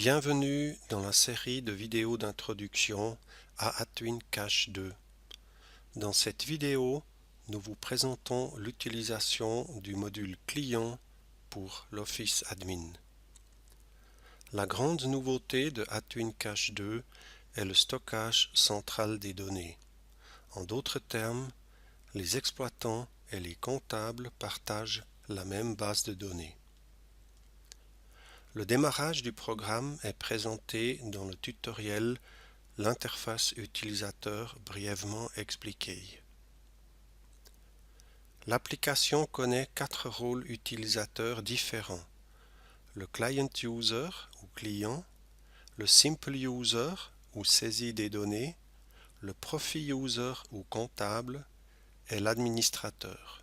Bienvenue dans la série de vidéos d'introduction à Adwin Cache 2. Dans cette vidéo, nous vous présentons l'utilisation du module client pour l'Office Admin. La grande nouveauté de Adwin Cache 2 est le stockage central des données. En d'autres termes, les exploitants et les comptables partagent la même base de données. Le démarrage du programme est présenté dans le tutoriel L'interface utilisateur brièvement expliquée. L'application connaît 4 rôles utilisateurs différents: le Client User ou client, le Simple User ou saisie des données, le Profi User ou comptable et l'administrateur.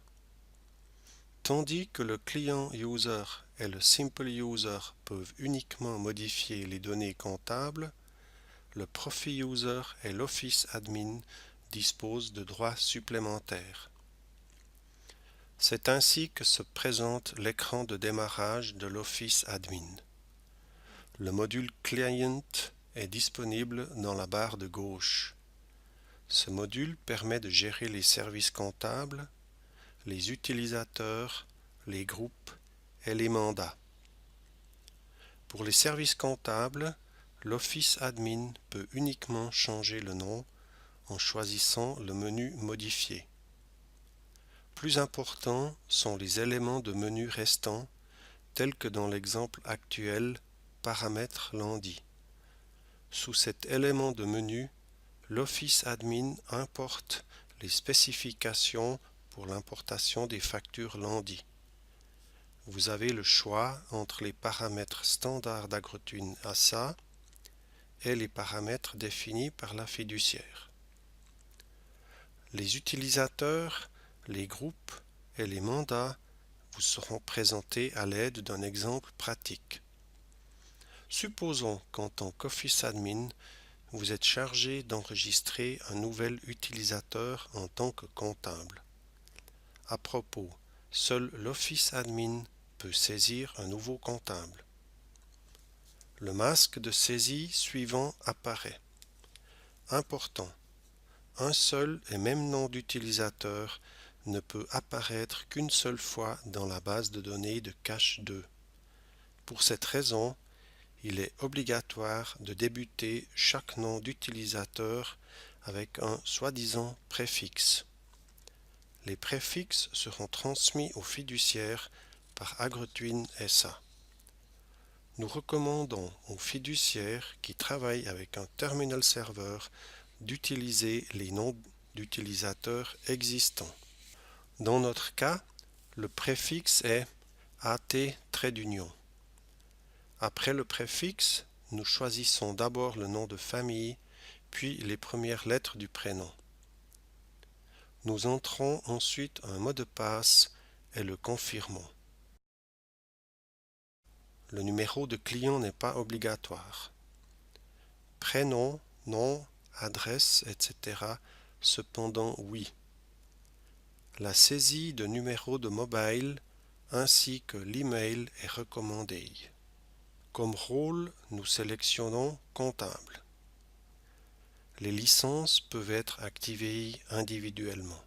Tandis que le Client User et le Simple User peuvent uniquement modifier les données comptables, le Profi User et l'Office Admin disposent de droits supplémentaires. C'est ainsi que se présente l'écran de démarrage de l'Office Admin. Le module Client est disponible dans la barre de gauche. Ce module permet de gérer les services comptables, les utilisateurs, les groupes et les mandats. Pour les services comptables, l'Office Admin peut uniquement changer le nom en choisissant le menu Modifier. Plus importants sont les éléments de menu restants, tels que dans l'exemple actuel Paramètres lundi. Sous cet élément de menu, l'Office Admin importe les spécifications pour l'importation des factures lundi. Vous avez le choix entre les paramètres standards d'Agrotwin ASA et les paramètres définis par la fiduciaire. Les utilisateurs, les groupes et les mandats vous seront présentés à l'aide d'un exemple pratique. Supposons qu'en tant qu'Office Admin, vous êtes chargé d'enregistrer un nouvel utilisateur en tant que comptable. À propos, seul l'Office Admin peut saisir un nouveau comptable. Le masque de saisie suivant apparaît. Important: un seul et même nom d'utilisateur ne peut apparaître qu'une seule fois dans la base de données de Cache 2. Pour cette raison, il est obligatoire de débuter chaque nom d'utilisateur avec un soi-disant préfixe. Les préfixes seront transmis aux fiduciaires par Agrotwin SA. Nous recommandons aux fiduciaires qui travaillent avec un terminal serveur d'utiliser les noms d'utilisateurs existants. Dans notre cas, le préfixe est AT-. Après le préfixe, nous choisissons d'abord le nom de famille, puis les premières lettres du prénom. Nous entrons ensuite un mot de passe et le confirmons. Le numéro de client n'est pas obligatoire. Prénom, nom, adresse, etc. cependant oui. La saisie de numéro de mobile ainsi que l'email est recommandée. Comme rôle, nous sélectionnons comptable. Les licences peuvent être activées individuellement.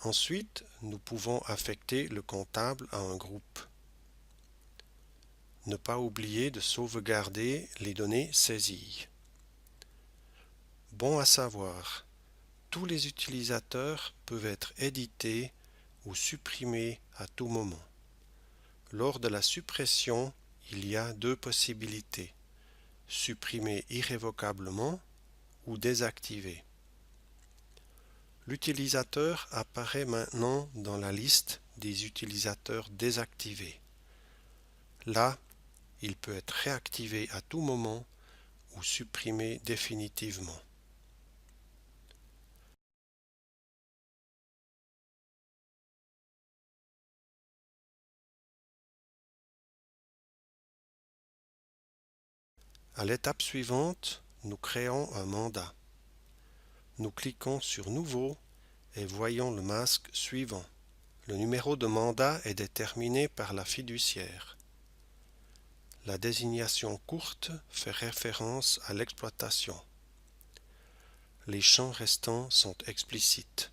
Ensuite, nous pouvons affecter le comptable à un groupe. Ne pas oublier de sauvegarder les données saisies. Bon à savoir, tous les utilisateurs peuvent être édités ou supprimés à tout moment. Lors de la suppression, il y a 2 possibilités: supprimer irrévocablement ou désactiver. L'utilisateur apparaît maintenant dans la liste des utilisateurs désactivés. Là, il peut être réactivé à tout moment ou supprimé définitivement. À l'étape suivante, nous créons un mandat. Nous cliquons sur Nouveau et voyons le masque suivant. Le numéro de mandat est déterminé par la fiduciaire. La désignation courte fait référence à l'exploitation. Les champs restants sont explicites.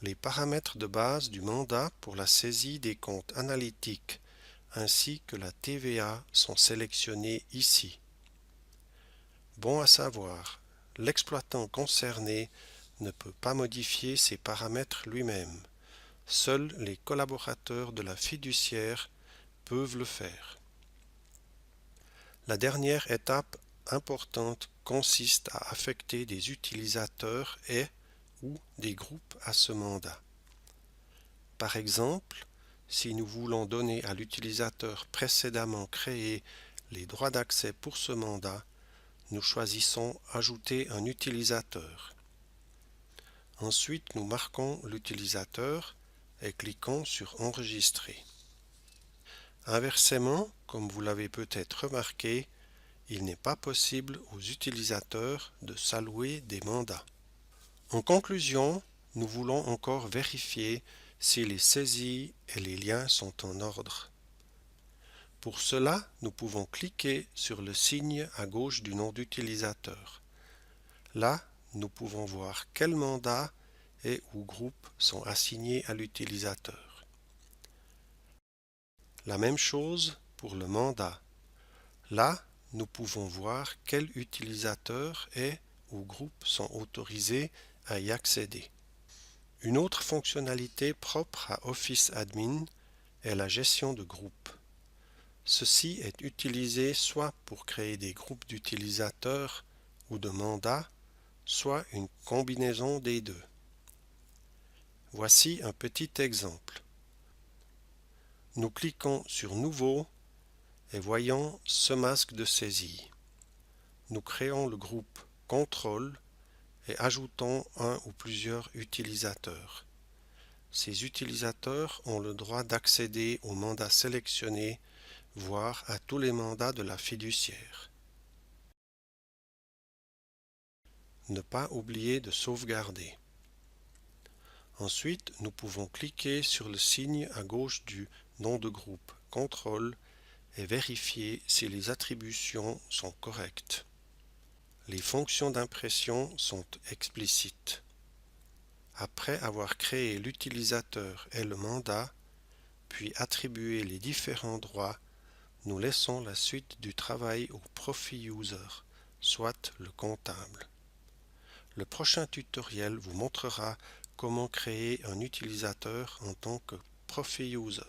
Les paramètres de base du mandat pour la saisie des comptes analytiques ainsi que la TVA sont sélectionnés ici. Bon à savoir, l'exploitant concerné ne peut pas modifier ces paramètres lui-même. Seuls les collaborateurs de la fiduciaire peuvent le faire. La dernière étape importante consiste à affecter des utilisateurs ou des groupes à ce mandat. Par exemple, si nous voulons donner à l'utilisateur précédemment créé les droits d'accès pour ce mandat, nous choisissons Ajouter un utilisateur. Ensuite, nous marquons l'utilisateur et cliquons sur Enregistrer. Inversement, comme vous l'avez peut-être remarqué, il n'est pas possible aux utilisateurs de s'allouer des mandats. En conclusion, nous voulons encore vérifier si les saisies et les liens sont en ordre. Pour cela, nous pouvons cliquer sur le signe à gauche du nom d'utilisateur. Là, nous pouvons voir quels mandats et ou groupes sont assignés à l'utilisateur. La même chose pour le mandat. Là, nous pouvons voir quels utilisateurs et ou groupes sont autorisés à y accéder. Une autre fonctionnalité propre à Office Admin est la gestion de groupes. Ceci est utilisé soit pour créer des groupes d'utilisateurs ou de mandats, soit une combinaison des deux. Voici un petit exemple. Nous cliquons sur Nouveau et voyons ce masque de saisie. Nous créons le groupe Contrôle et ajoutons un ou plusieurs utilisateurs. Ces utilisateurs ont le droit d'accéder aux mandats sélectionnés, voire à tous les mandats de la fiduciaire. Ne pas oublier de sauvegarder. Ensuite, nous pouvons cliquer sur le signe à gauche du nom de groupe Contrôle et vérifier si les attributions sont correctes. Les fonctions d'impression sont explicites. Après avoir créé l'utilisateur et le mandat, puis attribué les différents droits, nous laissons la suite du travail au Profit User, soit le comptable. Le prochain tutoriel vous montrera comment créer un utilisateur en tant que Profit User.